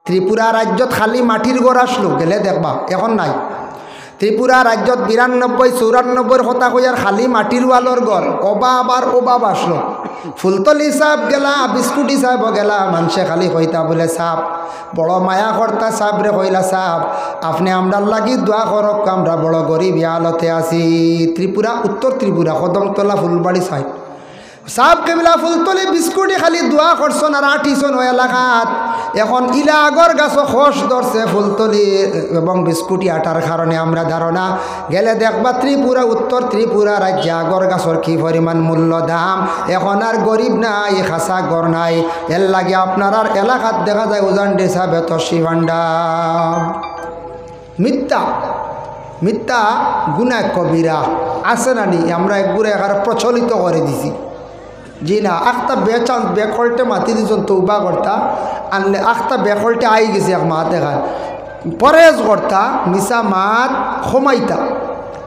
ত্রিপুরা রাজ্যত খালি মাটির ঘর আসলো, গেলে দেখবা এখন নাই। ত্রিপুরা রাজ্যত 92-94 কথা কইয়ার খালি মাটির ওয়ালর ঘর, আবার অভাব আসলো। ফুলতলি সাপ গেলা, বিস্কুটি সাপ গেলা, মানুষে খালি কইতা বলে সাপ বড় মায়া কর্তা সাপরে কইলা সাপ আপনি আমরার লাগি দোয়া করক, আমরা বড় গরিব হালতে আছি। ত্রিপুরা, উত্তর ত্রিপুরা, কদমতলা ফুলবাড়ি সাইড। সাপ কেবিলা ফুলতলি বিস্কুটি খালি দোয়া করছন আর আঠিছন ও এলাকাত। এখন ইলা আগর গাছ খস ধরছে ফুলতলি এবং বিস্কুটি আটার কারণে আমরা ধারণা গেলে দেখবা ত্রিপুরা, উত্তর ত্রিপুরা রাজ্যে আগর গাছর কি পরিমাণ মূল্য দাম। এখন আর গরিব নাই, খাসা ঘর নাই। এর লাগে আপনার আর এলাকাত দেখা যায় উজান ডিসা বেতসি ভান্ডার। মিথ্যা মিথ্যা গুনাহ কবিরা আছে না নি? আমরা একগুড়ে এখানে প্রচলিত করে দিছি। জি না, আখটা বেচান্স বেকলটে মাতি দিছন তৌবা করতা আনলে আখটা বেকলটে আই গেছে এক মাত এখান পরেজ করতা, মিশা মাত কমাইতা,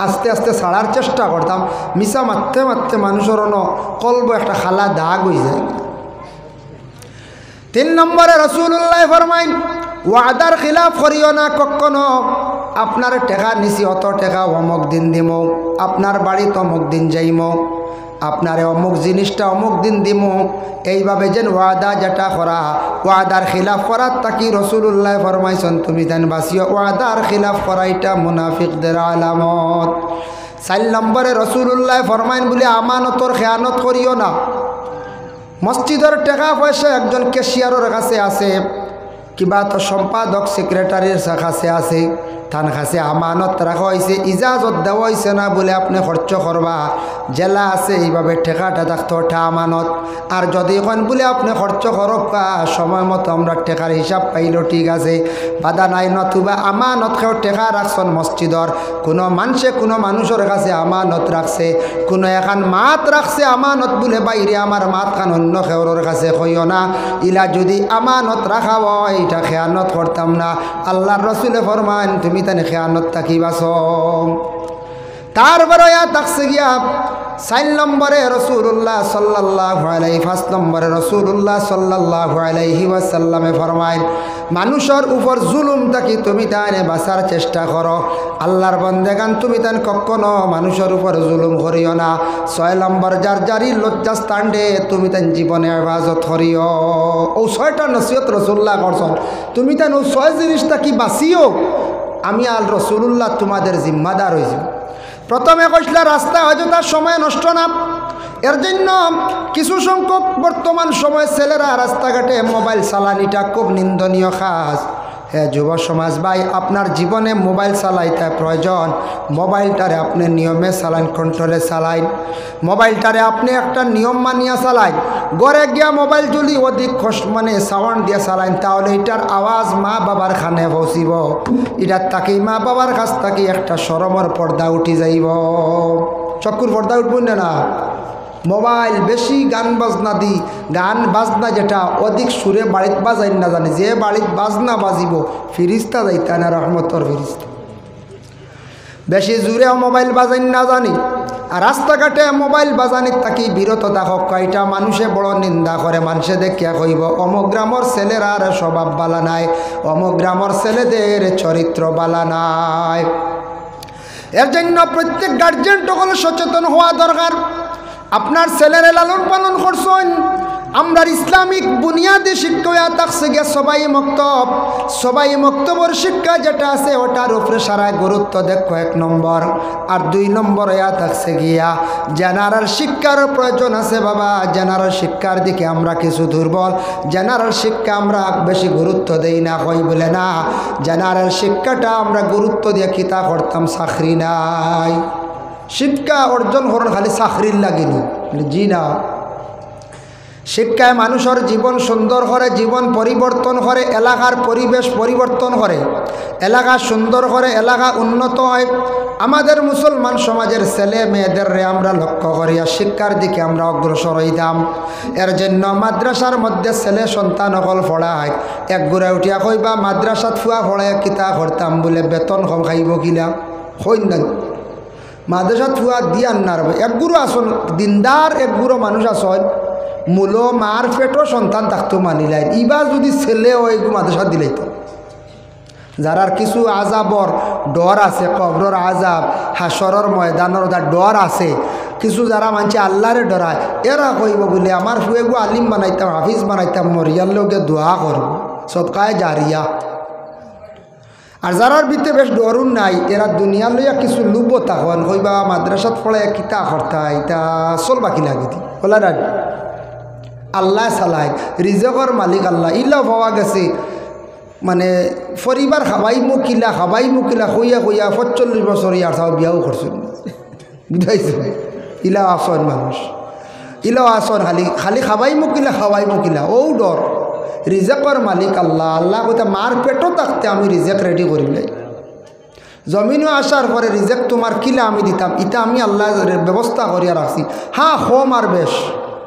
আস্তে আস্তে ছাড়ার চেষ্টা করতাম। মিশা মারতে মারতে মানুষের কলব একটা খালা দাগ হয়ে যায়। 3 নম্বরে রাসূলুল্লাহ ফরমাইন ওয়াদার খিলাফ করিও না কখনো। আপনার টেকা নিছি, অত টেকা অমুক দিন দিম, আপনার বাড়িতে অমুক দিন যাইম, আপনারে অমুক জিনিসটা অমুক দিন দিম, এইভাবে যেন ওয়াদা যেটা করা, ওয়াদার খিলাফ করার তাকি রাসূলুল্লাহ ফরমাইছেন তুমি যেন বাঁচিও। ওয়াদার খিলাফ করা এটা মুনাফিকদের আলামত। 4 নম্বরে রাসূলুল্লাহ ফরমাইন বলে আমানতর খেয়ানত করিও না। মসজিদের টাকা পয়সা একজন ক্যাশিয়ারের কাছে আছে, কিবা তো সম্পাদক সেক্রেটারির কাছে আছে, থান কাছে আমানত রাখা হয়েছে, ইজাজত দেওয়া হয়েছে না বলে আপনি খরচ করবা, জেলা আছে এইভাবে ঠেকাটা থাকতো ওটা আমানত। আর যদি এখন বলে আপনি খরচ করক সময় মতো আমরা টেকার হিসাব পাইল ঠিক আছে, বাধা নাই। নতুবা আমানত কেউ টেকা রাখছেন মসজিদর, কোনো মানুষে কোনো মানুষের কাছে আমানত রাখছে, কোনো এখন মাত রাখছে আমানত বলে বাইরে আমার মাত খান অন্য খেউরের কাছে কইও না। ইলা যদি আমানত রাখা হয় এটা খেয়ানত করতাম না। আল্লাহর রাসূলে ফরমান তুমি তানে খেয়ানত থাকি বাস। তারপরে থাকছে গিয়া 4 নম্বরে রাসূলুল্লাহ সাল্লাল্লাহু আলাইহি 5 নম্বরে রাসূলুল্লাহ সাল্লাল্লাহু আলাইহি ওয়াসাল্লামে ফরমায় মানুষের উপর জুলুম থাকি তুমি তানে বাঁচার চেষ্টা করো। আল্লাহর বান্দাগান তুমি তান কখনো মানুষের উপর জুলুম করিও না। 6 নম্বর যার জারি লজ্জাস্থান দে তুমি তান জীবনে হেফাজত করিও। ও 6টা নসিহত রাসূলুল্লাহ করছেন, তুমি তান ও 6 জিনিসটা কি বাঁচিও, আমি আল রাসূলুল্লাহ তোমাদের জিম্মাদার হয়েছি। প্রথমে কইলা রাস্তা অযথা সময় নষ্ট না। এর জন্য কিছু সংখ্যক বর্তমান সময় ছেলেরা রাস্তাঘাটে মোবাইল চালানিটা খুব নিন্দনীয় কাজ। হ্যাঁ যুব সমাজ ভাই, আপনার জীবনে মোবাইল চালাইতে প্রয়োজন, মোবাইলটারে আপনি নিয়মে চালান, কন্ট্রোলে চালাইন। মোবাইলটারে আপনি একটা নিয়ম মানিয়া চালাইন। ঘরে গিয়া মোবাইল যদি অধিক সাউন্ড দিয়ে চালাইন তাহলে এটার আওয়াজ মা বাবার খানে পৌঁছিব। এটার তাকে মা বাবার কাছ থেকে একটা শরমর পর্দা উঠি যাইব, চক্ষুর পর্দা উঠব না। মোবাইল বেশি গান বাজনা দি, গান বাজনা যেটা অধিক সুরে বাড়িত বাজাই না জানি, যে বাড়িত বাজনা বাজিব ফিরিস্তা যাইতা না রহমতর ফিরিস্তা। বেশি জুড়ে মোবাইল বাজাই না জানি, আর রাস্তাঘাটে মোবাইল বাজানির তাকি বিরত থাকক। কয়টা মানুষে বড় নিন্দা করে, মানুষে দেখিয়া কইব অমুক গ্রামের ছেলেরার স্বভাব বালা নাই, অমুক গ্রামের ছেলেদের চরিত্র বালা নাই। এর জন্য প্রত্যেক গার্জেন সকল সচেতন হওয়া দরকার। আপনার ছেলেরা লালন পালন করছেন, আমরা ইসলামিক বুনিয়াদী শিক্ষা থাকছে গিয়া সবাই মক্তবর শিক্ষা যেটা আছে ওটার উপরে সারা গুরুত্ব দেখো 1 নম্বর। আর 2 নম্বর থাকছে গিয়া জেনারেল শিক্ষার প্রয়োজন আছে বাবা। জেনারেল শিক্ষার দিকে আমরা কিছু দুর্বল, জেনারেল শিক্ষা আমরা বেশি গুরুত্ব দেই না। কই বলে না, জেনারেল শিক্ষাটা আমরা গুরুত্ব দিয়ে কিতা করতাম, চাকরি নাই, শিক্ষা অর্জন করেন খালি চাকরির লাগিল। জি না, শিক্ষায় মানুষের জীবন সুন্দর করে, জীবন পরিবর্তন করে, এলাকার পরিবেশ পরিবর্তন করে, এলাকা সুন্দর করে, এলাকা উন্নত হয়। আমাদের মুসলমান সমাজের ছেলে মেয়েদের আমরা লক্ষ্য করিয়া শিক্ষার দিকে আমরা অগ্রসর হইতাম। এর জন্য মাদ্রাসার মধ্যে ছেলে সন্তান অকল পড়ায়, এক গুড়া উঠিয়া কইবা মাদ্রাসাত ফুয়া পড়ায় কিতা করতাম বলে বেতন কম খাইব কিনা, হই না মাদ্রাসাত ফুয়া দিয়ান না। এক গুরু আসন দিনদার, এক গুরু মানুষ আসন মূলো মার পেটও সন্তান থাকতো মানিলাই ইবা যদি ছেলে হয় এগু মাদ্রাসা দিলাই তো যারার কিছু আজাবর ডর আছে কবরর আজাব হাসরর ময়দানের ওটা ডর আছে কিছু যারা মানছে আল্লাহরে ডরায় এরা কইব বলে আমার ফুয়েগু আলিম বানাইতাম হাফিজ বানাইতাম মরিয়ার লোকে দোয়া করব সদকায় জারিয়া আর যারার ভিতরে বেশ ডরুন নাই এরা দুনিয়ার লইয়া কিছু লুব তখন কইবা মাদ্রাসাত পড়ে কিতা করতা এটা চলবা কি লাগে বলা না আল্লাহ চালায় রিজেকর মালিক আল্লাহ ইলা পাওয়া গেছে মানে পরিবার খাবাই মুকিলা কইয়া 45 বছর ইয়ার সাও বিয়াও করছেন বুঝাইছে ইলা আসন মানুষ ইলাও আসন খালি খাবাই মুকিলা ও ডর রিজেকর মালিক আল্লাহ আল্লাহ কইতা মার পেটও থাকতে আমি রিজেক রেডি করিলাই জমিনও আসার পরে রিজেক তোমার কিলা আমি দিতাম ইটা আমি আল্লাহ ব্যবস্থা করিয়া রাখছি হ্যাঁ কম আর বেশ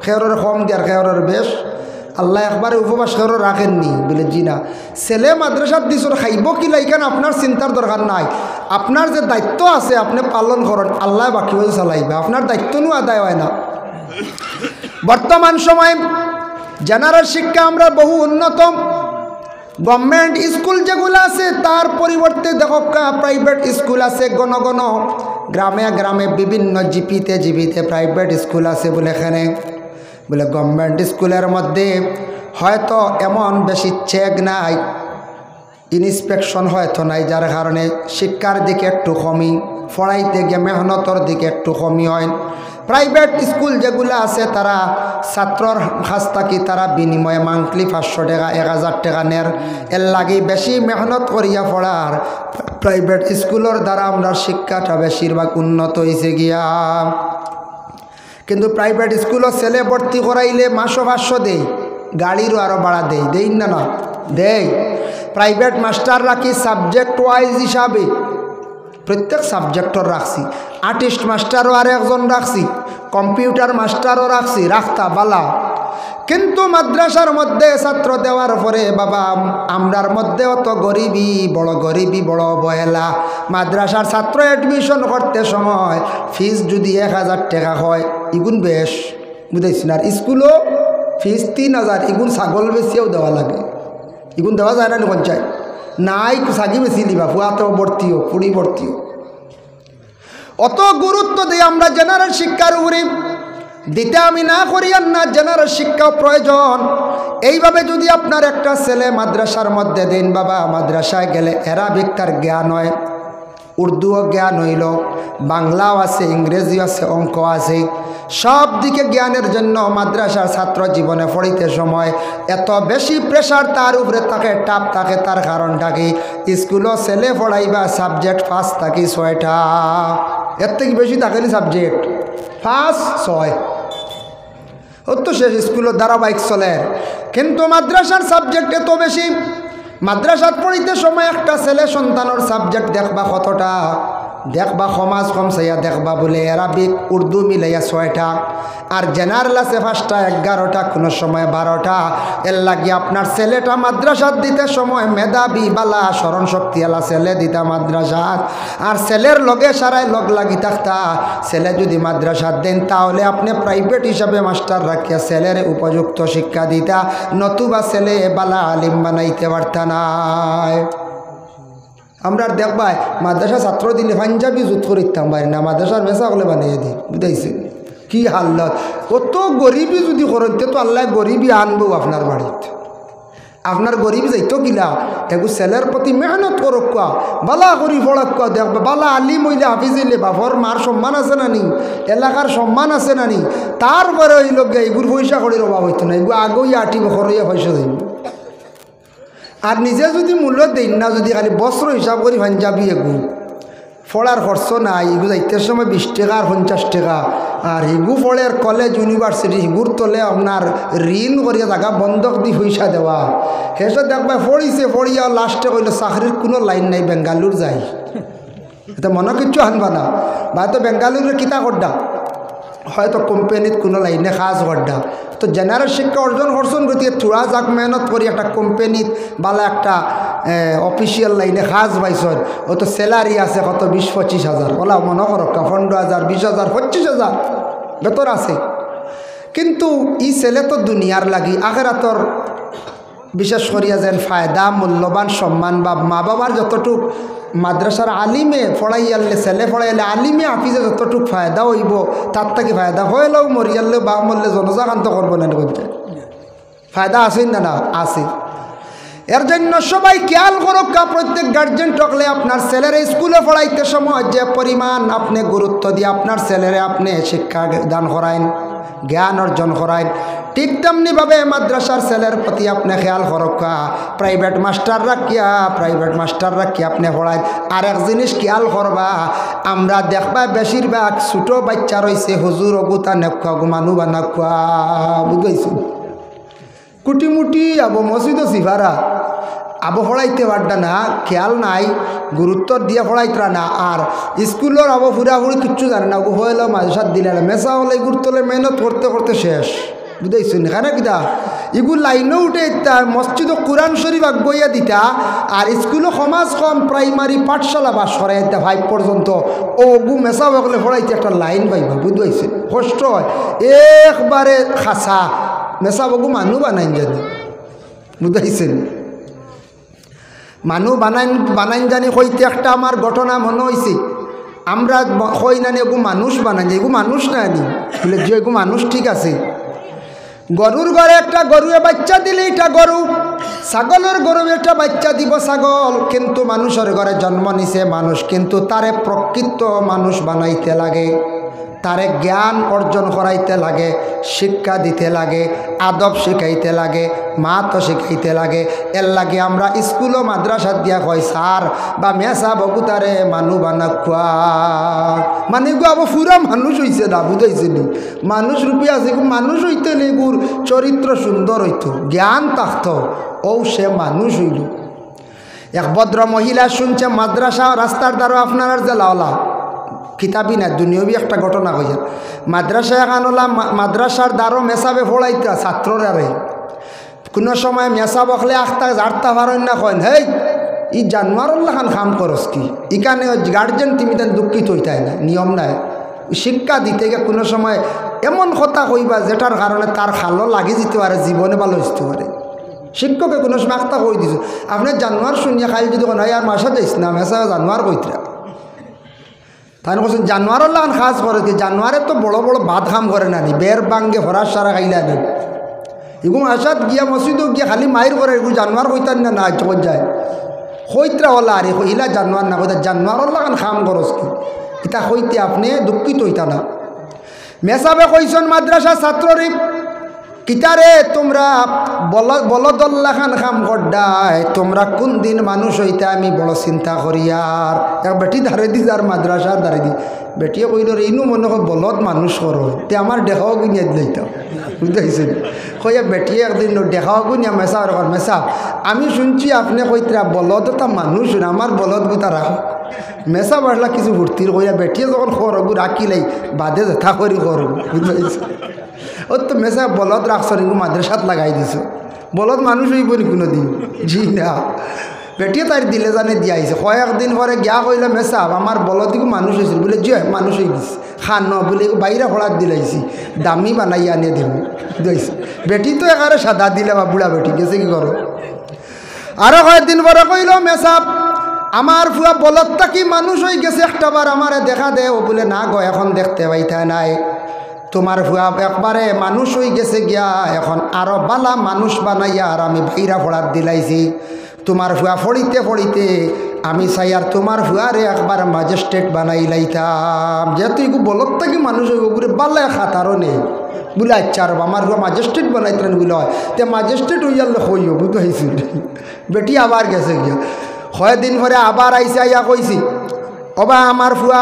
খেয়রের কম দিয়ার খেয়রের বেশ আল্লাহ একবারে উপবাস খেয়র রাখেননি বলে জি না ছেলে মাদ্রাসার দিছর খাইব কিলা এখানে আপনার চিন্তার দরকার নাই আপনার যে দায়িত্ব আছে আপনি পালন করেন আল্লাহ বাকি হয়ে চালাইবে আপনার দায়িত্ব নু আদায় হয় না বর্তমান সময় জেনারেল শিক্ষা আমরা বহু উন্নত গভর্নমেন্ট স্কুল যেগুলো আছে তার পরিবর্তে দেখো প্রাইভেট স্কুল আছে গণ গ্রামে গ্রামে বিভিন্ন জিপিতে প্রাইভেট স্কুল আছে বলে এখানে বলে গভর্নমেন্ট স্কুলের মধ্যে হয়তো এমন বেশি চেক নাই ইন্সপেকশন হয়তো নাই যার কারণে শিক্ষার দিকে একটু কমি পড়াইতে গিয়ে মেহনতর দিকে একটু কমি হয় প্রাইভেট স্কুল যেগুলো আছে তারা ছাত্রর কাছ থাকি তারা বিনিময়ে মান্থলি 500 টাকা 1000 টাকা নের এর লাগে বেশি মেহনত করিয়া পড়ার প্রাইভেট স্কুলের দ্বারা আমরা শিক্ষাটা বেশিরভাগ উন্নত হয়েছে গিয়া কিন্তু প্রাইভেট স্কুলও ছেলে ভর্তি করাইলে মাসও 500 দেই গাড়িরও আরও ভাড়া দেই না দেই প্রাইভেট মাস্টার রাখি সাবজেক্ট ওয়াইজ হিসাবে প্রত্যেক সাবজেক্টর রাখছি আর্টিস্ট মাস্টারও আর একজন রাখছি কম্পিউটার মাস্টারও রাখতা বালা কিন্তু মাদ্রাসার মধ্যে ছাত্র দেওয়ার পরে বাবা আমরার মধ্যে অত গরিবী বড় অবহেলা মাদ্রাসার ছাত্র অ্যাডমিশন করতে সময় ফিস যদি 1000 টাকা হয় ইগুন বেশ বুঝাইছি না আর স্কুলও ফিস 3000 ইগুন ছাগল বেশিও দেওয়া লাগে ইগুন দেওয়া যায় না পঞ্চায়েত নাই সাগি বেশি লিবা ফুয়াতেও ভর্তিও পুরি ভর্তিও অত গুরুত্ব দিয়ে আমরা জেনারেল শিক্ষার উপরে দিতে আমি না করি আর না জেনারেল শিক্ষা প্রয়োজন এইভাবে যদি আপনার একটা ছেলে মাদ্রাসার মধ্যে দিন বাবা মাদ্রাসায় গেলে অ্যারাবিক তার জ্ঞান হয় উর্দুও জ্ঞান হইল বাংলাও আছে ইংরেজিও আছে অঙ্ক আছে সব দিকে জ্ঞানের জন্য মাদ্রাসার ছাত্র জীবনে পড়িতে সময় এত বেশি প্রেশার তার উপরে থাকে টাপ থাকে তার কারণটা কি স্কুলও ছেলে পড়াইবা সাবজেক্ট 5 থাকি 6টা এর থেকে বেশি থাকেনি সাবজেক্ট 5 6 ও তো শেষ স্কুলের ধারাবাহিক চলে কিন্তু মাদ্রাসার সাবজেক্ট এত বেশি মাদ্রাসাত পড়িতে সময় একটা ছেলে সন্তানের সাবজেক্ট দেখবা কতটা দেখবা সমাজ কম চাইয়া দেখবা বলে অ্যারাবিক উর্দু মিলাইয়া 6টা আর জেনারেল আছে 5টা 11টা কোনো সময় 12টা এর লাগে আপনার ছেলেটা মাদ্রাসাত দিতে সময় মেধাবী বালা স্মরণ শক্তি এলা ছেলে দিতা মাদ্রাসাত আর ছেলের লগে সারাই লগ লাগি থাকতা ছেলে যদি মাদ্রাসাত দেন তাহলে আপনি প্রাইভেট হিসাবে মাস্টার রাখিয়া ছেলের উপযুক্ত শিক্ষা দিতা নতুবা ছেলে বালা আলিম বানাইতে পারতা নাই আমরা দেখবাই মাদ্রাসা ছাত্র দিলে পাঞ্জাবি জুত করিতাম পারি না মাদ্রাসার মেসা হলে বানিয়ে দিই বুঝাইছে কি হাল্লত অত গরিবই যদি করতে তো আল্লাহ গরিবই আনবো আপনার বাড়িতে আপনার গরিব যাইতো কিলা এগু ছেলের প্রতি মেহনত করক কোয়া বালা করি পড়ক কোয়া দেখবা বালা আলিম হইলে হাফিজ হইলে বাপর মার সম্মান আছে না নি এলাকার সম্মান আছে না নি তারপরে হইল গে এগুর পয়সা করির অভাব হইতো না এগু আগেই 8 বছর হইয়া পয়সা যাইব আর নিজে যদি মূল্য দেই না যদি খালি বস্ত্র হিসাব করি পাঞ্জাবি এগু ফলার খরচ নাই এগু যাইতে সময় 20 টাকা আর 50 টাকা আর হিগু ফলের কলেজ ইউনিভার্সিটি হিগুর তলে আপনার ঋণ করিয়া জায়গা বন্ধক দি পয়সা দেওয়া সেসব দেখবা পড়িয়া লাস্টে কইল চাকরির কোনো লাইন নাই বেঙ্গালুর যাই এটা মনে কিচ্ছু আনবা না বা তো বেঙ্গালুরের কিতা করডা হয়তো কোম্পানিত কোনো লাইনে কাজ করডা তো জেনারেল শিক্ষা অর্জন করছেন গতিকে থোড়া যাক মেহনত করি একটা কোম্পানিত বালা একটা অফিসিয়াল লাইনে কাজ পাইছেন ও তো স্যালারি আছে কত 20-25 হাজার ওলা মনে করো 15,000 20,000 25,000 বেতন আছে কিন্তু ই ছেলে তো দুনিয়ার লাগি আখেরাতর বিশেষ করিয়া যেন ফায়দা মূল্যবান সম্মান বা মা বাবার যতটুক মাদ্রাসার আলিমে পড়াইয়ালে ছেলে পড়াইলে আলিমে আফিসে যতটুক ফায়দা হইব তার থেকে ফায়দা হইলেও মরিয়ালে বা মরলে জনজাকান্ত করবো না বলছে ফায়দা আছেই না না আছে। এর জন্য সবাই খেয়াল করুক প্রত্যেক গার্জেন টকলে আপনার ছেলের স্কুলে পড়াইতে সময় যে পরিমাণ আপনি গুরুত্ব দিয়ে আপনার ছেলেরে আপনি শিক্ষা দান করাইন জ্ঞান অর্জন করাইন ঠিক তেমনিভাবে মাদ্রাসার ছেলের প্রতি আপনি খেয়াল করক্কা প্রাইভেট মাস্টার রাখিয়া আপনি পড়াই। আর এক জিনিস খেয়াল করবা আমরা দেখবা বেশিরভাগ ছোটো বাচ্চা রয়েছে হুজুর অগুতা নেখা মানু বানাখা বুঝাইছো কুটিমুটি আবো মসজিদ সিভারা আবো পড়াইতে পারটা না খেয়াল নাই গুরুত্ব দিয়ে পড়াইতরা না। আর স্কুলের আবো ফুরাফুরি কিচ্ছু জানে না হইলেও মাঝে দিলে না মেসা হলে গুরুত্বলে মেহনত করতে করতে শেষ বুঝাইছো না কিতা এগুলো লাইনও উঠে মসজিদ কোরআন শরীফ আগুয়া দিতা আর স্কুলও সমাজ কম প্রাইমারি পাঠশালা বাস করাই দিতা 5 পর্যন্ত ও গু মেসা বকলে পড়াইতে একটা লাইন পাইবা বুঝাইছে কষ্ট হয় একবারে খাসা মেসা বকু মানুষ বানাইন জানি বুঝাইছেন মানুষ বানাইন জানি হইতে একটা আমার ঘটনা মনে হয়েছে আমরা হই না এগু মানুষ বানাই এগু মানুষ না আনি বলে যে এগু মানুষ ঠিক আছে। গরুর ঘরে একটা গরুয়ে বাচ্চা দিলে এটা গরু ছাগলের গরু একটা বাচ্চা দিব ছাগল কিন্তু মানুষের ঘরে জন্ম নিছে মানুষ কিন্তু তারে প্রকৃত মানুষ বানাইতে লাগে তারে জ্ঞান অর্জন করাইতে লাগে শিক্ষা দিতে লাগে আদব শিখাইতে লাগে মাতো শিখাইতে লাগে এর লাগে আমরা স্কুল ও মাদ্রাসা দিয়া কই স্যার বা মেসা বকুতারে মানু বানা খুয়া মানে গো আবো পুরা মানুষ হইছে না বুঝাইছে নি মানুষ রূপী আছে মানুষ হইতে নেগুর চরিত্র সুন্দর হইতো জ্ঞান থাকতো ও সে মানুষ হইল। এক ভদ্র মহিলা শুনছে মাদ্রাসা রাস্তার দ্বারা আপনার জেলাওলা কিতাবি না দুনিয়াবি একটা ঘটনা কইছেন মাদ্রাসা এখানলা মাদ্রাসার দ্বারও মেসাবে ফোড়াইতে ছাত্ররারে কোনো সময় মেসা বকলে আখতা জারতা পারেন না কন হেই ই জানোয়ারল্লা খান কাম করস কি ইখানে গার্জেন তুমি তেন দুঃখিত হইতাই না নিয়ম নাই শিক্ষা দিতে গিয়ে কোনো সময় এমন কথা কইবা যেটার কারণে তার খালো লাগি যেতে পারে জীবনে ভালো হইতে পারে শিক্ষকে কোনো সময় আখতা কই দিছো আপনার জানোয়ার শুনিয়া খাই যদি কোন হয় আর মাসা যাইস না মেসা জানোয়ার কইতরা তাই কোন জানোয়ারের লাগান খাস করে কি জানোয়ারে তো বড় বড় ভাত খাম করে না নি বের বাঙ্গে ফরাস সারা খাইলা নি এগুলো আসাদ গিয়া মসজিদও গিয়া খালি মায়ের করে এগুলো জানোয়ার কইতান না না চোখ যায় হইতরা ওলা আরে ইলা জানোয়ার না কইতা জানোয়ারের লাগান খাম করস কি এটা হইতে আপনি দুঃখিত হইতা না। মেসাবে কইসন মাদ্রাসা ছাত্ররে কিতারে তোমরা বলদল্লা খান খাম করডাই তোমরা কোন দিন মানুষ হইতে আমি বড় চিন্তা করি। আর এক বেটি ধারে দি যার মাদ্রাসার ধারে দি বেটিয়ে কইল ইনু মনে হয় বলদ মানুষ করো তে আমার দেখাও গুনিয়া দিলাইতাম বুঝাইছেন কইয়া বেটিয়ে একদিন দেখাও গুনিয়া মেসা মেসা আমি শুনছি আপনি কইতরা বলদ তা মানুষ আমার বলদ গু তারা মেসা বাড়লা কিছু ভর্তির কইয়া বেটিয়ে যখন খরগু রাখিলাই বাদে যেথা করি করো বুঝাইছে ও তো মেসা বলদ রাখছ নিগু মাদ্রাসাত লাগাই দিছ বলদ মানুষ হইব নি কোনো দিন জি না বেটিয়ে তার দিলে জানে দিয়া আইছে কয়েকদিন পরে গিয়া কইলে মেসা আমার বলদিগু মানুষ হয়েছিল বলে যে মানুষ হয়ে গেছে খান বলে বাইরে ফড়াত দিলাইছি দামি বানাই আনিয়ে দেব বুঝাইছে বেটি তো একারে সাদা দিলে বা বুড়া বেটি গেছে কি করো। আরো কয়েকদিন পরে কইল মেসা আমার ফুয়া বলদটা কি মানুষ হয়ে গেছে একটাবার আমারে দেখা দে ও বলে না গো এখন দেখতে পাইতা নাই তোমার ভুয়া একবারে মানুষ হয়ে গেছে গিয়া এখন আরো বালা মানুষ বানাইয়া আর আমি ভাইরা ফড়ার দিলাইছি তোমার ভুয়া ফড়িতে ফড়িতে আমি চাই আর তোমার ভুয়ারে একবার ম্যাজিস্ট্রেট বানাই লাইতাম যেহেতু এগু বলত থাকি মানুষ হইব ঘুরে বাল্লা খাতারও নেই বলে আচ্ছা আর আমার ভুয়া ম্যাজিস্ট্রেট বানাইতেন বলে হয় তে ম্যাজিস্ট্রেট হইয়ালে হইব বুঝতে হয়েছিল বেটি আবার গেছে গিয়া কয়েকদিন পরে আবার আইসে আইয়া কইছি অবা আমার ফুয়া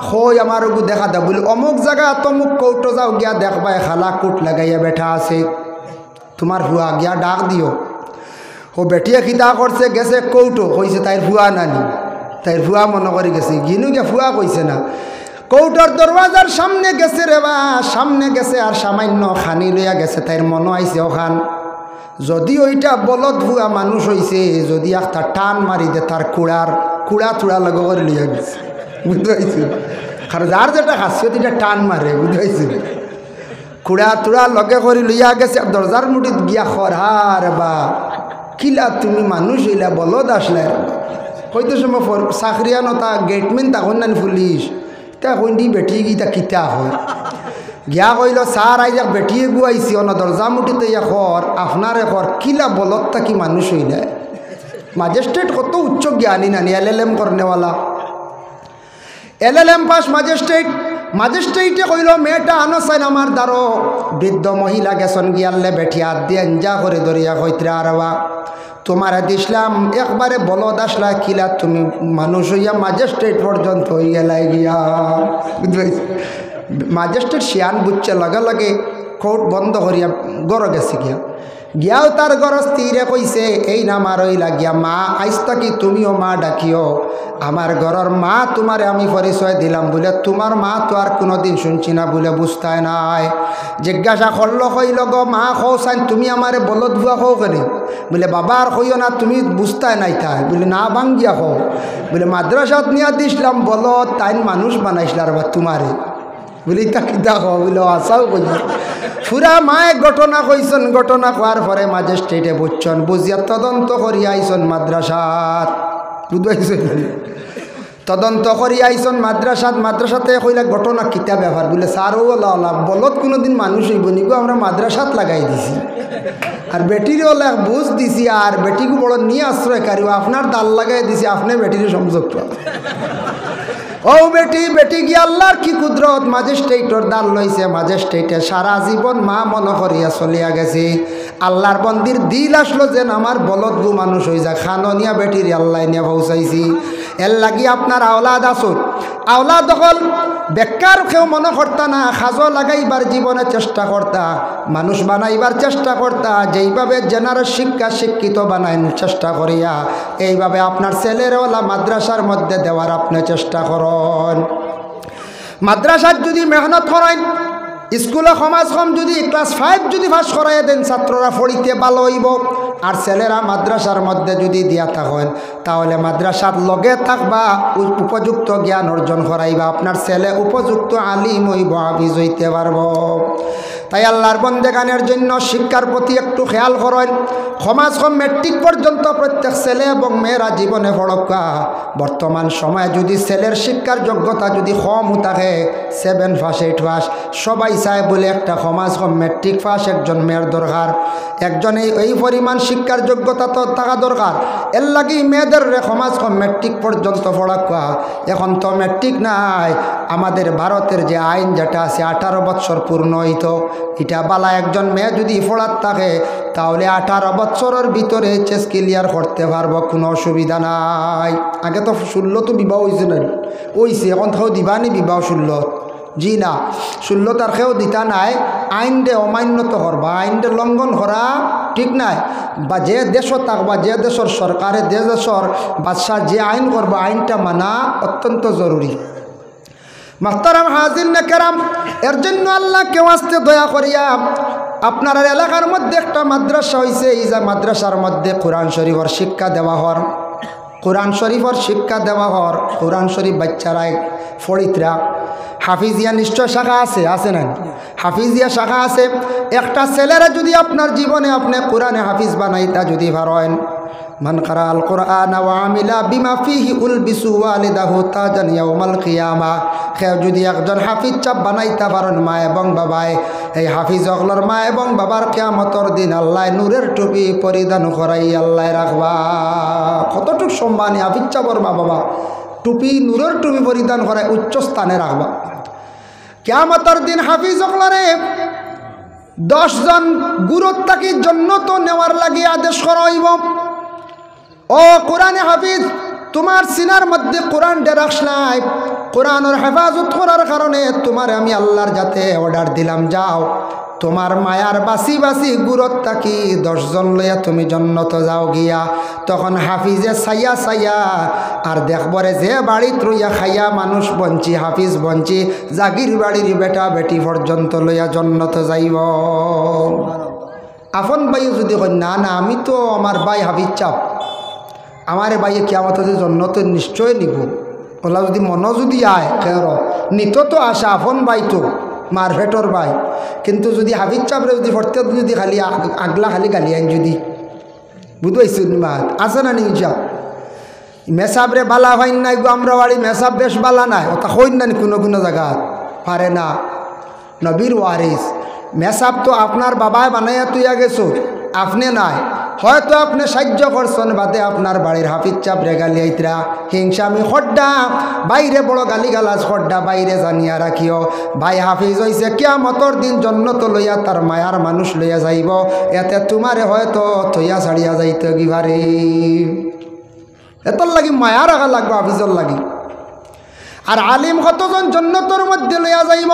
হই আমার ওগু দেখা দা বলি অমুক জায়গা তমুক কৌটো যাও গিয়া দেখবা খালা কুট লাগাইয়া বেঠা আছে তোমার ফুয়া গিয়া ডাক দিও ও বেটিয়া খিতা করছে গেছে কৌটো কইছে তাইর ফুয়া নানি তাইর ফুয়া মনে করে গেছে গিনু গিয়া ফুয়া কইছে না কৌটোর দরওয়াজার সামনে গেছে রে বা সামনে গেছে আর সামান্য খানি লইয়া গেছে তাইর মনে আইছে ওখান যদি ওইটা বলদ ভুয়া মানুষ হইছে যদি একটা টান মারি দে তার কুড়া তুড়া লগ করে লিয়া গেছে বুঝতে পারছি কারণ যার যেটা খাসিয়ত এটা টান মারে বুঝতে পারছি খুড়া তুড়া লগে করে লইয়া গেছে দরজার মুঠিত গিয়া খরহার বা কিলা তুমি মানুষ হইলা বলদ আসলে হয়তো সময় চাকরিয়ানতা গেটম্যান তখন না পুলিশ তা কইনি বেটি গিতা কিতা হয় গিয়া কইল স্যার আই যাক বেটিয়ে গুয়াইছি অন দরজা মুঠিতে ইয়া খর আপনারে খর কিলা বলদ তাকি মানুষ হইলা ম্যাজিস্ট্রেট কত উচ্চ জ্ঞানী নানি LLM করনেওয়ালা LLM পাস ম্যাজিস্ট্রেটে কইল মেয়েটা আনো চাইন আমার দ্বারো বৃদ্ধ মহিলা গেছন গিয়ালে বেঠি হাত দিয়ে এঞ্জা করে ধরিয়া কইতরা আরবা তোমারে দিসলাম একবারে বলদ আসলা কিলা তুমি মানুষ হইয়া ম্যাজিস্ট্রেট পর্যন্ত হয়ে গেলাই গিয়া ম্যাজিস্ট্রেট শিয়ান বুঝছে লগে লগে কোর্ট বন্ধ করিয়া গড় গেছে গিয়াও তার গড় স্থিরে কইছে এই নাম আর ওই লাগিয়া মা আইস থাকি তুমিও মা ডাকিও আমার ঘরের মা তোমারে আমি পরিচয় দিলাম বলে তোমার মা তো আর কোনোদিন শুনছি না বলে বুঝতায় নাই জিজ্ঞাসা করলো কইল গো মা কও চাইন তুমি আমারে বলদ ভুয়া কও কেন বলে বাবা আর কইও না তুমি বুঝতায় নাই তাই বলে না ভাঙ্গিয়া কও বলে মাদ্রাসাত নিয়া দিসলাম বলদ তাইন মানুষ বানাইছিলার বা তোমারে বলি তা কিতা কও বলে আসাও কই পুরা মায়ে ঘটনা কইছেন ঘটনা কোয়ার পরে ম্যাজিস্ট্রেটে বুঝছেন বুঝিয়া তদন্ত করিয়া আইসন মাদ্রাসাত বুঝাইছে তদন্ত করিয়া আইসন মাদ্রাসাতে কইলা ঘটনা কিতা ব্যাপার বলে স্যার ওলা বলত কোনোদিন মানুষ হইব নিগো আমরা মাদ্রাসাত লাগাই দিছি আর বেটিরও লাগ বুঝ দিছি আর বেটিকে বড় নিয়ে আশ্রয়কারী আপনার দাল লাগাই দিছি আপনি বেটির সংযোগ ও বেটি গিয়ে আল্লাহর কি কুদরত ম্যাজিস্ট্রেটর দাল লইছে ম্যাজিস্ট্রেটে সারা জীবন মা মনে করিয়া চলিয়া গেছে আল্লাহর বন্দির দিল আসলো যেন আমার বলদ গু মানুষ হয়ে যায় খানো নিয়া বেটির আল্লাহ নিয়ে পৌঁছাইছি এর লাগি আপনার আওলাদ আসুন আওলাদ দখল বেকার কেউ মনে করতা না সাজো লাগাইবার জীবনে চেষ্টা করতা মানুষ বানাইবার চেষ্টা করতা যেইভাবে জেনারেল শিক্ষিত বানাইবার চেষ্টা করিয়া এইভাবে আপনার ছেলেরওয়ালা মাদ্রাসার মধ্যে দেওয়ার আপনি চেষ্টা করুন মাদ্রাসার যদি মেহনত করেন স্কুলে সমাজ কম যদি ক্লাস 5 যদি পাস করাই দেন ছাত্ররা পড়িতে ভালো হইব আর ছেলেরা মাদ্রাসার মধ্যে যদি দিয়া থাকেন তাহলে মাদ্রাসার লগে থাকবা উপযুক্ত জ্ঞান অর্জন করাইবা আপনার ছেলে উপযুক্ত আলিম হইব হাফিজ হইতে পারব তাই আল্লাহর বন্দেগানের জন্য শিক্ষার প্রতি একটু খেয়াল করেন সমাজ কম মেট্রিক পর্যন্ত প্রত্যেক ছেলে এবং মেয়েরা জীবনে পড়কা বর্তমান সময়ে যদি ছেলের শিক্ষার যোগ্যতা যদি কম থাকে 7 পাস 8 পাস সবাই চায় বলে একটা সমাজ কম মেট্রিক পাস একজন মেয়ের দরকার একজন এই পরিমাণ শিক্ষার যোগ্যতা তো থাকা দরকার এর লাগি মেয়েদের সমাজ কম মেট্রিক পর্যন্ত পড়কা এখন তো মেট্রিক নাই আমাদের ভারতের যে আইন যেটা আছে 18 বছর পূর্ণ হইত এটা বালা একজন মেয়ে যদি পড়ার থাকে তাহলে 18 বছরের ভিতরে এইচএস ক্লিয়ার করতে পারবো কোনো অসুবিধা নাই আগে তো 16 তো বিবাহ হয়েছে না হইছে এখন তো দিবানি বিবাহ 16 জি না 16 তার কেউ দিতা নাই আইন দে অমান্য তো করবা আইন দে লঙ্ঘন করা ঠিক নাই বা যে দেশ থাকবা যে দেশের সরকারে যে দেশের বাদশাহ যে আইন করবা আইনটা মানা অত্যন্ত জরুরি মাহতারাম হাজির নে কেরাম এর জন্য আল্লাহ কেউ আসতে দয়া করিয়া আপনার এলাকার মধ্যে একটা মাদ্রাসা হয়েছে এই যে মাদ্রাসার মধ্যে কোরআন শরীফের শিক্ষা দেওয়া হর কোরআন শরীফের শিক্ষা দেওয়া হর কোরআন শরীফ বাচ্চারা ফরিতরা হাফিজিয়া নিশ্চয় শাখা আছে না হাফিজিয়া শাখা আছে একটা ছেলেরা যদি আপনার জীবনে আপনি কোরআনে হাফিজ বানাইতা যদি পারেন মান কারা আল কোরআন ওয়া আমিলা বিমা ফিহি উলবিসু ওয়ালিদাহু তাজান ইয়াউমাল কিয়ামা কেউ যদি একজন হাফিজ চাপ বানাইতে পারেন মা এবং বাবায় এই হাফিজ অগলর মা এবং বাবার কিয়ামতের দিন আল্লাহ নূরের টুপি পরিধান করাই আল্লাহ রাখবা কতটুক সম্মানী হাফিজ চাপর মা বাবা টুপি নূরের টুপি পরিধান করায় উচ্চ স্থানে রাখবা কিয়ামতের দিন হাফিজ অগলরে 10 জন গুরুত তাকির জন্য তো নেওয়ার লাগি আদেশ করা হইব ও কোরআনে হাফিজ তোমার সিনার মধ্যে কোরআন রাখলাই কোরআনের হেফাজত করার কারণে তোমার আমি আল্লাহর যাতে অর্ডার দিলাম যাও তোমার মায়ার বাসি বাসি গুরত তাকি 10 জন লইয়া তুমি জন্নত যাও গিয়া তখন হাফিজে সাইয়া আর দেখবরে যে বাড়িত রইয়া খাইয়া মানুষ বঞ্চি হাফিজ বঞ্চি জাগির বাড়ির বেটা বেটি পর্যন্ত লইয়া জন্নত যাইব আপন ভাই যদি কই না না আমি তো আমার ভাই হাফিজ চাপ আমারে ভাইয়ে কিয়ামতে জন্নত নিশ্চয় নিব ওলা যদি মন যদি আয় কেন নিত তো আসা আপন ভাই তো মার ভেটর ভাই, কিন্তু যদি হাফিজ চাপরে যদি ভর্তি যদি খালি আগলা খালি গালি আইন যদি বুঝবাইছেন মাত আছে না নিজা মেসাবরে বালা হইন নাই গো আমরা বাড়ি মেসাব বেশ বালা নাই ওটা হইন না কোনো কোনো জায়গা পারে না। নবীর ওয়ারিস মেসাব তো আপনার বাবায় বানাইয়া তুইয়া গেছো, আপনি নাই, হয়তো আপনি সাহায্য করছেন বাদে আপনার বাড়ির হাফিজ চাপ রেগালি আইতরা হিংসামি খড্ডা বাইরে বড় গালি গালাজ খড্ডা বাইরে জানিয়া রাখিও। ভাই হাফিজ হইছে কিয়ামতর দিন জন্নত লইয়া তার মায়ার মানুষ লইয়া যাইব, এতে তোমারে হয়তো থইয়া ছাড়িয়া যাইতে গিবারে। এতর লাগি মায়া রাখা লাগবে হাফিজর লাগি। আর আলিম কতজন জন্নতর মধ্যে লইয়া যাইব,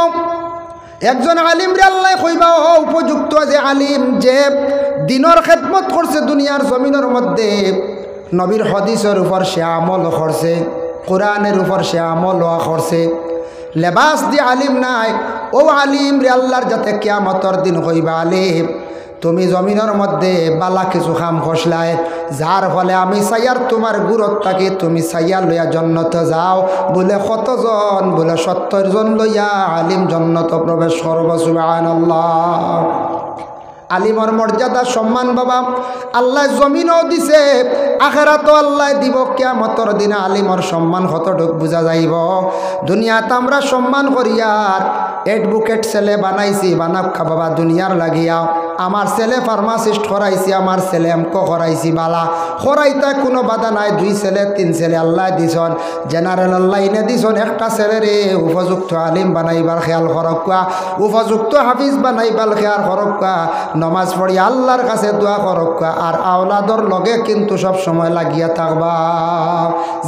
একজন আলিম রে আল্লাহ কইবা ও উপযুক্ত যে আলিম যে দিনের খেদমত করছে দুনিয়ার জমিনের মধ্যে, নবীর হাদিসের উপর সে আমল করছে, কোরআনের উপর সে আমল করছে, লেবাস দিয়ে আলিম নাই, ও আলিম রে আল্লাহর যাতে কিয়ামতর দিন কইবা আলিম তুমি জমিনের মধ্যে বালা কিছু খাম খসলায়, যার ফলে আমি সাইয়ার তোমার গুরত থাকি তুমি সাইয়া লইয়া জন্নত যাও, বলে কতজন, বলে 70 জন লইয়া আলিম জন্নত প্রবেশ করব। সুবহানাল্লাহ। আলিমর মর্যাদা সম্মান বাবা আল্লাহ জমিনও দিছে, আখেরাতও আল্লাহ দিব, কিয়ামতর দিনে আলিমর সম্মান কতটুক বুঝা যাইব। দুনিয়াতে আমরা সম্মান করিয়ার এডভোকেট ছেলে বানাইছি, বানাক্ষা বাবা দুনিয়ার লাগিয়া, আমার ছেলে ফার্মাসিস্ট করাইছি, আমার ছেলে এমকো করাইছি, বালা করাইতা কোনো বাধা নাই, 2 ছেলে 3 ছেলে আল্লাহ দিছন, জেনারেল আল্লাহ ইনে দিছন, একটা ছেলেরে উপযুক্ত আলিম বানাইবার খেয়াল করক্কা, উপযুক্ত হাফিজ বানাইবার খেয়াল করক্কা, নমাজ পড়ি আল্লাহর কাছে দোয়া করক্কা, আর আওলাদর লগে কিন্তু সব সময় লাগিয়া থাকবা।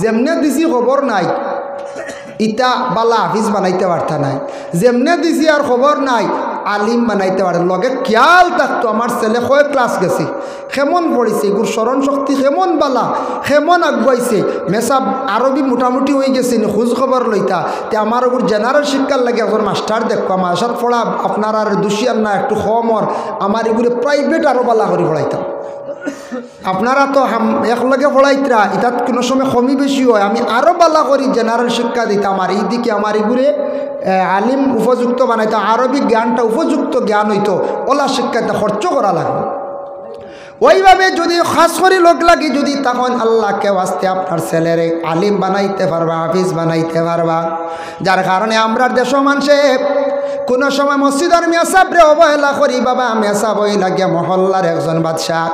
যেমনে দিছি খবর নাই ইটা বালা হাফিজ বানাইতে পারতা নাই, যেমনে দিছি আর খবর নাই আলিম বানাইতে পারে, লগে খেয়াল থাকতো আমার ছেলে কয় ক্লাস গেছে, কেমন পড়িছে, এগুর স্মরণ শক্তি কেমন বালা, কেমন আগুয়াইছে, মেসাব আরবি মোটামুটি হয়ে গেছে নি, খোঁজ খবর লইতা। তে আমার ওগুর জেনারেল শিক্ষার লাগে একজন মাস্টার দেখো, আমার আসাদ পড়া আপনার আর দুশিয়ার না একটু কমর, আমার এগুলো প্রাইভেট আরও বালা করে পড়াইতাম। আপনারা তো একলগে পড়াইতরা, এটাত কোনো সময় কমই বেশি হয়, আমি আরও বালা করি জেনারেল শিক্ষা দিতাম। আর এইদিকে আমার এগুলো আলিম উপযুক্ত বানাইতো, আরবি জ্ঞানটা উপযুক্ত জ্ঞান হইতো, ওলা শিক্ষাটা খরচ করা লাগবে। ওইভাবে যদি খাস করে লোক লাগি যদি তখন আল্লাহকে ওয়াস্তে আপনার ছেলেরে আলিম বানাইতে পারবা, হাফিজ বানাইতে পারবা। যার কারণে আমরা দেশ মানুষে কোনো সময় মসজিদের মেসাবরে অবহেলা করি, বাবা মেসাব হই লাগে মহল্লার একজন বাদশাহ,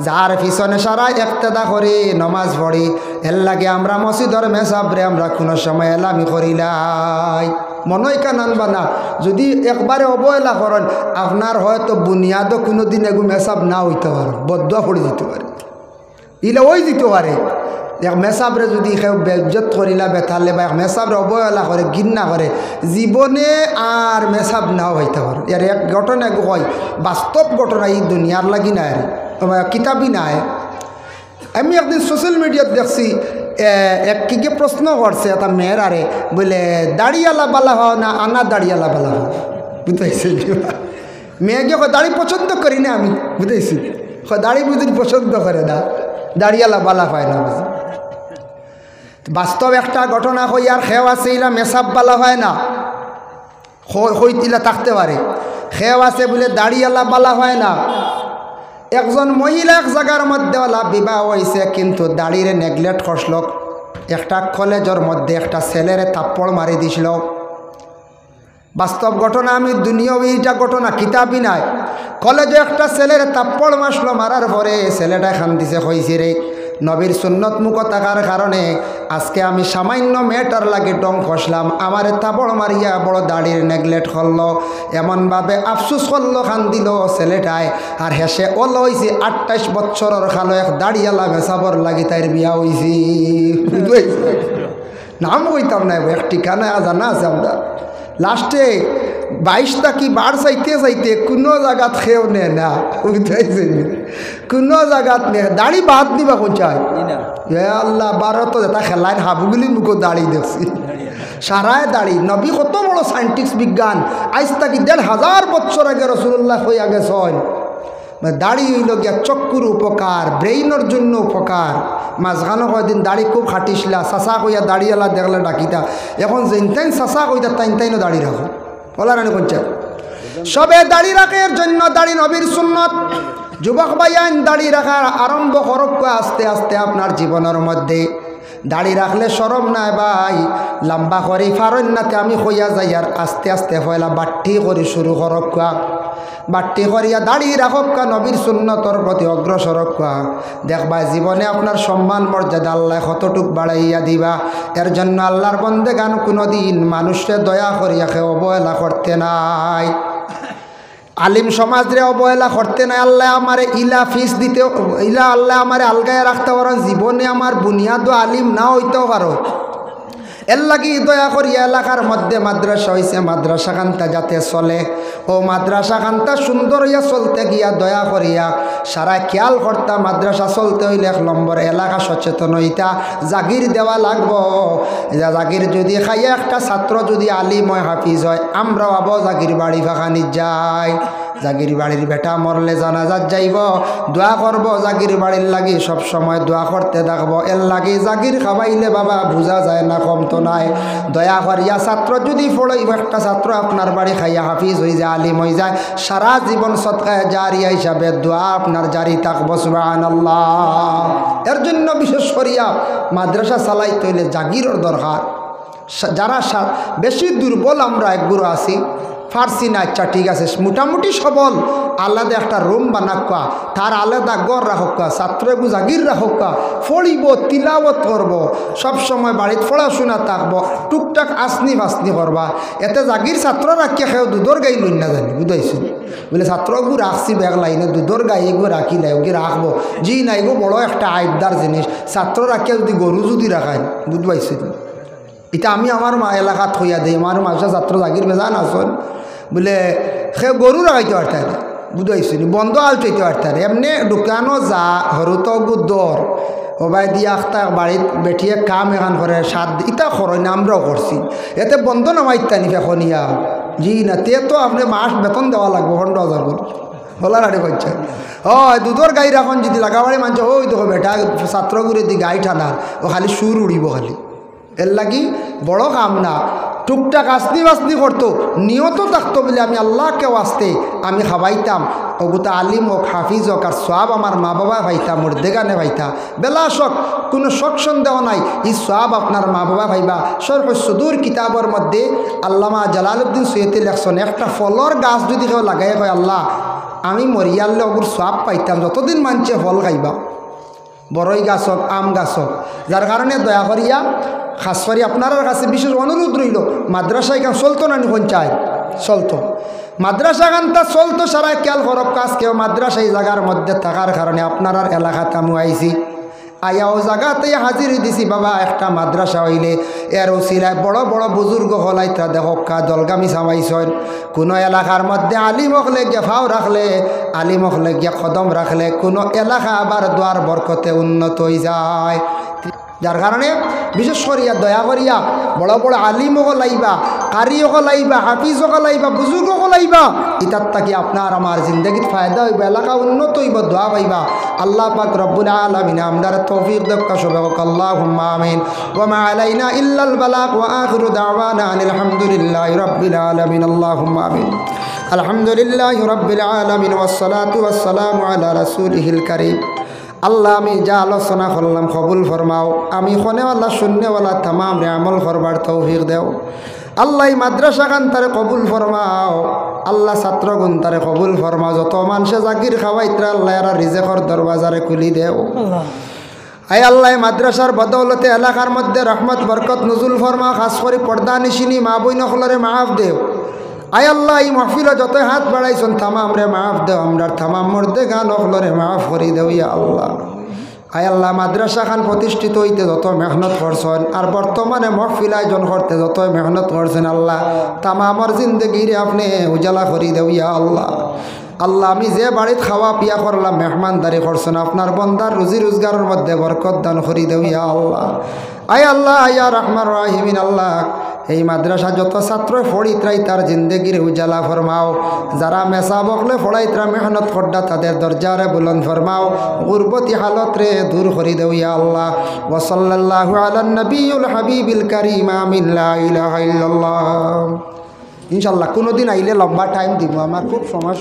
যার পিছনে সারা একতেদা করি নমাজ পড়ি, এর লাগে আমরা মসজিদের মেসাবরে আমরা কোনো সময় এলামি করিলাই। মনই কানান বানা যদি একবারে অবহেলা করেন আপনার হয়তো বুনিয়াদও কোনো দিন এগু মেসাব না হইতে পারে, বদুয়া পড়ে দিতে পারে, ইলে ওই দিতে পারে। এক মেসাবরে যদি কেউ বেজ্জত করিলা বেথালে বা এক মেসাবরে অবহেলা করে ঘৃণা করে, জীবনে আর মেসাব নাও হইতে পারে। এর এক ঘটনা হয়, বাস্তব ঘটনা, এই দুনিয়ার লাগি নাই, কিতাবই নাই। আমি একদিন সোশ্যাল মিডিয়াত দেখছি এক কি প্রশ্ন করছে এটা মেয়ের আরে, বলে দাড়িয়ালা বালা হও না আনা দাড়িয়ালা বালা হও, বুঝতেছি। মেয়েকে দাড়ি পছন্দ করি না আমি, বুঝতেছি, দাড়ি বুঝি পছন্দ করে না, দাড়িয়ালা বালা পায় না। বাস্তব একটা ঘটনা হই আর খেও আছে, ইলা মেসাব বালা হয় না, হইতিলা থাকতে পারে, খেও আছে বলে দাড়িয়ালা বালা হয় না। একজন মহিলা এক জায়গার মধ্যে ওলা বিবাহ হয়েছে, কিন্তু দাড়িরে নেগলেক্ট করছিল, একটা কলেজের মধ্যে একটা ছেলেরে থাপ্পড় মারি দিছিল। বাস্তব ঘটনা, আমি দুনিয়াও এইটা ঘটনা, কিতাবই নাই। কলেজে একটা ছেলের থাপ্পড় মারলো, মারার পরে ছেলেটা খান্দিছে, হয়েছে রে নবীর সুন্নত মুখ থাকার কারণে আজকে আমি সামান্য মেয়েটার লাগে ডং খসলাম, আমার থাপ্পড় মারিয়া বড় দাড়ির নেগলেক্ট করলো, এমনভাবে আফসুস করলো, খান দিল ছেলেটায়। আর হেসে ওল হয়েছে 28 বছরের খালো এক দাড়িয়ালা মেসাবর লাগি তাইর বিয়া হয়েছি। নাম কইতাম না, এক ঠিকানা জানা আছে আমরা। লাস্টে 22টা কি বার চাইতে চাইতে কোনো জায়গাত খেয়েও নে না, বুঝতেছি, কোনো জায়গাত নে দাড়ি বাদ নিবা কোথায়, আল্লাহ 12 তো যেটা খেলায় হাবুগুলি মুখো দাড়ি দেখছি, সারায় দাড়ি। নবী কত বড় সায়েন্টিস্ট বিজ্ঞান, আজ তাকি 1500 বছর আগে রসুল্লাহ হয়ে গেছেন। দাড়ি হইল গিয়া চক্ষুর উপকার, ব্রেইনের জন্য উপকার। মাঝখানো কয়দিন দাড়ি খুব খাটিসলা, চাচা কইয়া দাড়িওয়ালা দেখলে ডাকিতা, এখন যেন তাইন চাচা কইতা তাইন তাইনও দাড়ি রাখো, বলারানি পঞ্চায়েত সবে দাড়ি রাখে এর জন্য দাড়ি নবীর সুন্নত। যুবক ভাইয়ান দাড়ি রাখার আরম্ভ করক আস্তে আস্তে আপনার জীবনের মধ্যে। দাড়ি রাখলে শরম নাই ভাই, লম্বা করি ফারন্যাতে আমি হইয়া যাই আর আস্তে আস্তে হইলা বাট্টি করি শুরু করক, বাট্টি করিয়া দাড়ি রাখক, নবীর সুন্নতর প্রতি অগ্রসর দেখবা জীবনে আপনার সম্মান মর্যাদা আল্লাহ কতটুক বাড়াইয়া দিবা। এর জন্য আল্লাহর বন্দেগান কোনোদিন মানুষকে দয়া করিয়াকে অবহেলা করতে নাই, আলিম সমাজরে অবহেলা করতে নাই। আল্লাহ আমারে ইলা ফিস দিতে ইলা আল্লাহ আমারে আলগায় রাখতে পারেন, জীবনে আমার বুনিয়াদ আলিম না হইতেও পারো। এর লাগি দয়া করিয়া এলাকার মধ্যে মাদ্রাসা হয়েছে, মাদ্রাসা খান্তা যাতে চলে, ও মাদ্রাসা খান্তা সুন্দর হইয়া চলতে গিয়া দয়া করিয়া সারা খেয়াল করতা। মাদ্রাসা চলতে হইলে 1 নম্বর এলাকা সচেতন হইতা, জাগির দেওয়া লাগবো। জাগির যদি খাইয়া একটা ছাত্র যদি আলিম হয়, হাফিজ হয়, আমরাও আবো জাগির বাড়ি ফাঁকানি যাই। জাগির বাড়ির বেটা মরলে জানাজাত যাইব, দোয়া করব জাগির বাড়ির লাগি, সব সময় দোয়া করতে থাকবো। এর লাগি জাগির খাওয়াইলে বাবা বোঝা যায় না, কম তো নাই। দয়া করিয়া ছাত্র যদি পড়াইব, একটা ছাত্র আপনার বাড়ি খাইয়া হাফিজ হয়ে যায়, আলিম হয়ে যায়, সারা জীবন সদকায়ে জারিয়া হিসাবে দোয়া আপনার জারি থাকবো। সুবহানাল্লাহ। এর জন্য বিশেষ করিয়া মাদ্রাসা চালাইতে হইলে জাগিরের দরকার। যারা বেশি দুর্বল আমরা একগুলো আছি, ফার্সি না, আচ্ছা ঠিক আছে, মোটামুটি সবল, আলাদা একটা রুম বানাক্কা, তার আলাদা গড় রাখক্কা, ছাত্রগু জাগির রাখক্কা, পড়িব, তিলাওয়াত করব, সবসময় বাড়িতে পড়াশোনা থাকবো, টুকটাক আসনি ফাসনি করবা। এতে জাগির ছাত্র রাখিয়া খেয়েও দুধর গাই লই না জানি, বুঝাইছি বলে ছাত্রগু রাখছি ব্যাগ লাইনে, দুধর গাই এগু রাখি লাই, ওকে রাখবো জি না, এগু বড় একটা আইবদার জিনিস। ছাত্র রাখিয়া যদি গরু যদি রাখায়, বুঝবাইছি এটা আমি আমার মা এলাকাত হইয়া দিই, আমার মাসা ছাত্র জাগির বেজান আসন বলে সে গরু রাখাইতে পারতার, বুঝাইছি বন্ধ আল চাইতে পারতার, এমনি দোকানও যা হরুত দর ওবাই দিয়া আখতা বাড়িত বেঠিয়ে কাম এখান করে সাত ইটা খরই না, আমরাও করছি। এতে বন্ধ নামাইতানি ফেখনিয়া জি না, তে তো আপনি মাস বেতন দেওয়া লাগবো 15,000 করে হলার আরে বাচ্চা। দুধর গাই রাখন যদি লাগাবাড়ি মানছে, ওই দেখো বেটা ছাত্রগুড়ি দি গাই টানার, ও খালি সুর উড়িব খালি। এর লাগি বড় কাম না, টুকটাক আসনি বাসনি করতো, নিয়ত থাকতো বলে আমি আল্লাহকেও আসতে আমি খাওয়াইতাম, ওগুতা আলিম হোক হাফিজ হোক, আর সব আমার মা বাবা ভাইতা মুর্দেগানে ভাইতা বেলা শখ, কোনো শখ সন্দেহ নাই, এই সব আপনার মা বাবা ভাইবা। শরহ সুদূর কিতাবের মধ্যে আল্লামা জালালউদ্দিন সৈয়দী লেখছেন, একটা ফলর গাছ যদি কেউ লাগাই হয়, আল্লাহ আমি মরিয়ালে ওগুর সব পাইতাম, যতদিন মানছে ফল খাইবা, বড়ই গাছ হোক আম গাছ হোক। যার কারণে দয়া করিয়া খাস করি আপনার কাছে বিশেষ অনুরোধ রইল, মাদ্রাসা এখান চলতো না পঞ্চায়েত চলতো, মাদ্রাসা গানটা চলতো, সারা খেয়াল করব কাজ কেউ মাদ্রাসা এই জায়গার মধ্যে থাকার কারণে আপনার এলাকাতে আমি আইছি, আয়াও জায়গাতে হাজির দিছি বাবা একটা মাদ্রাসা হইলে এর উসিলায় বড় বড় বুজুর্গ হলাইতা দেখকা দলগামি সামাইছেন। কোনো এলাকার মধ্যে আলিম হলে গিয়া ফাও রাখলে, আলিম হলে গিয়া কদম রাখলে কোনো এলাকা আবার দোয়ার বরকতে উন্নত হয়ে যায়। যার কারণে বিশেষ করিয়া দয়া করিয়া বড় বড় আলিমও লাইবা, কারিও লাইবা, হাফিজও লাইবা, বুজুর্গও লাইবা, ইতার তাকি আপনার আমার জিন্দগিত ফায়দা হইবা, এলাকা উন্নত হইব, দোয়া পাইবা। আল্লাহ পাক রব্বুল আলামিন আমদার তৌফিক দক্কা সবাক আল্লাহুম্মা আমিন। ওয়া মা আলাইনা ইল্লাল বালাগ ওয়া আখিরু দাওয়ানা আনিল হামদুলিল্লাহি রাব্বিল আলামিন। আল্লাহুম্মা আমিন। আলহামদুলিল্লাহি রাব্বিল আলামিন ওয়াস সালাতু ওয়াস সালামু আলা রাসূলিহিল কারীম। আল্লাহ আমি যা আলোচনা করলাম কবুল ফরমাও, আমি শোনেওয়ালা শূন্যওয়ালা তামাম রে আমল করবার তৌফিক দেও। আল্লাহ মাদ্রাসা গান তারে কবুল ফরমাও, আল্লাহ ছাত্রগুণ তারে কবুল ফরমাও, যত মানুষে জাগির খাওয়াইতরা আল্লাহ এরা রিজেকর দরওয়াজারে খুলি দেও। আয় আল্লাহ মাদ্রাসার বদৌলতে এলাকার মধ্যে রহমত বরকত নজুল ফরমাও, খাস করে পর্দা নিশিনি মা বই নকলরে মাফ দেও। আয় আল্লাহ এই মহফিলে যত হাত বাড়াইছেন থামাম রে মাফ দেও, আমরা থামাম মর্দে গান অখলরে মাফ করি দেও ইয়া আল্লাহ। আয় আল্লাহ মাদ্রাসা খান প্রতিষ্ঠিত হইতে যত মেহনত করছেন, আর বর্তমানে মহফিল আয়োজন করতে যত মেহনত করছেন আল্লাহ, তামামর জিন্দগিরে আপনি উজালা করি দেও ইয়া আল্লাহ। আল্লাহ আমি যে বাড়িতে খাওয়া পিয়া করলাম মেহমানদারি করছেন, আপনার বন্দার রুজি রোজগারের মধ্যে বরকত দান করি দেও ইয়া আল্লাহ। আয় আল্লাহ ইয়া রহমান রাহিমিন, আল্লাহ এই মাদ্রাসা যত ছাত্র পড়িতরাই তার জিন্দগির উজালা ফরমাও, যারা মেসা বকলে পড়াইতরা মেহনত করডা তাদের দরজারে বুলন্দ ফরমাও, গুরবতি হালত রে দূর করি দেও ইয়া আল্লাহ। ওয়া সাল্লাল্লাহু আলা নবিয়্যিল হাবিবিল কারীম, আমিন। লা ইলাহা ইল্লাল্লাহ। ইনশাল্লাহ কোনো দিন আইলে লম্বা টাইম দিব, আমার খুব সময়